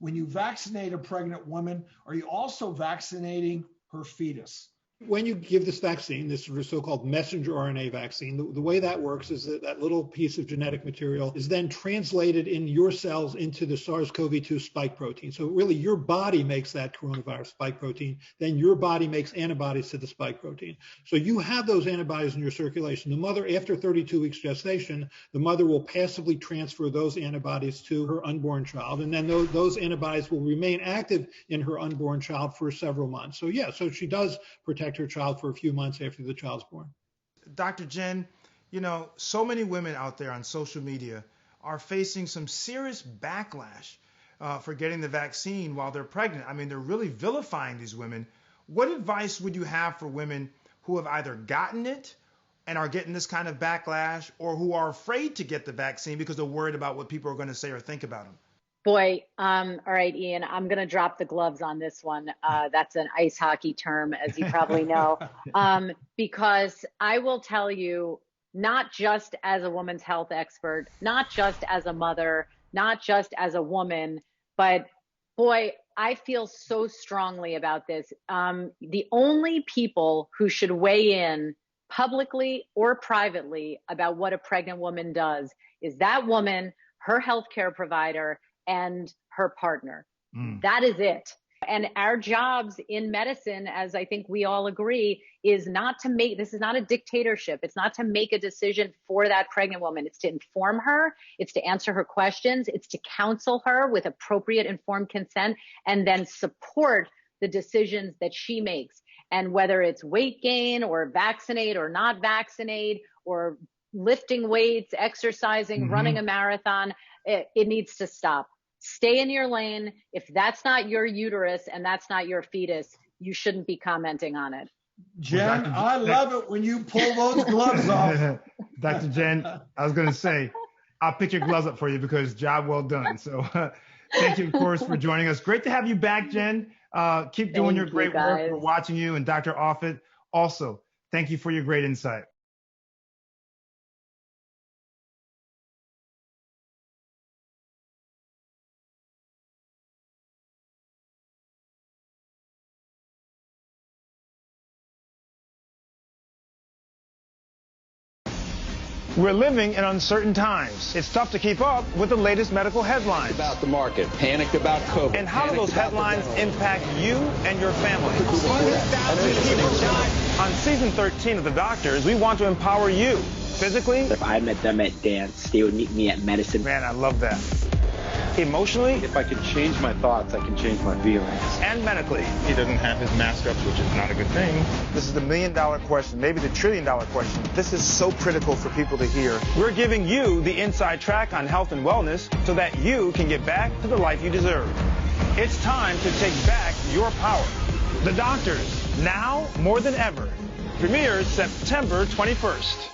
When you vaccinate a pregnant woman, are you also vaccinating her fetus? When you give this vaccine, this so-called messenger RNA vaccine, the way that works is that that little piece of genetic material is then translated in your cells into the SARS-CoV-2 spike protein. So really your body makes that coronavirus spike protein, then your body makes antibodies to the spike protein. So you have those antibodies in your circulation. The mother, after 32 weeks gestation, the mother will passively transfer those antibodies to her unborn child, and then those antibodies will remain active in her unborn child for several months. So yeah, so she does protect her child for a few months after the child's born. Dr. Jen, you know, so many women out there on social media are facing some serious backlash for getting the vaccine while they're pregnant. I mean, they're really vilifying these women. What advice would you have for women who have either gotten it and are getting this kind of backlash, or who are afraid to get the vaccine because they're worried about what people are going to say or think about them? Boy, all right, Ian, I'm going to drop the gloves on this one. That's an ice hockey term, as you probably know, because I will tell you, not just as a women's health expert, not just as a mother, not just as a woman, but boy, I feel so strongly about this. The only people who should weigh in publicly or privately about what a pregnant woman does is that woman, her healthcare provider, and her partner. That is it. And our jobs in medicine, as I think we all agree, is not to make, this is not a dictatorship. It's not to make a decision for that pregnant woman. It's to inform her. It's to answer her questions. It's to counsel her with appropriate informed consent, and then support the decisions that she makes. And whether it's weight gain or vaccinate or not vaccinate, or lifting weights, exercising, running a marathon, it needs to stop. Stay in your lane. If that's not your uterus and that's not your fetus, you shouldn't be commenting on it. Jen, I love it when you pull those gloves off. Dr. Jen, I was going to say, I'll pick your gloves up for you because job well done. So thank you, of course, for joining us. Great to have you back, Jen. Keep doing your great work. We're watching you, and Dr. Offit also. Thank you for your great insight. We're living in uncertain times. It's tough to keep up with the latest medical headlines. About the market, panicked about COVID. And how do those headlines impact you and your family? On season 13 of The Doctors, we want to empower you physically. If I met them at dance, they would meet me at medicine. Man, I love that. Emotionally. If I can change my thoughts, I can change my feelings. And medically. He doesn't have his mask up, which is not a good thing. This is the $1 million question, maybe the $1 trillion question. This is so critical for people to hear. We're giving you the inside track on health and wellness so that you can get back to the life you deserve. It's time to take back your power. The Doctors, now more than ever. Premieres September 21st.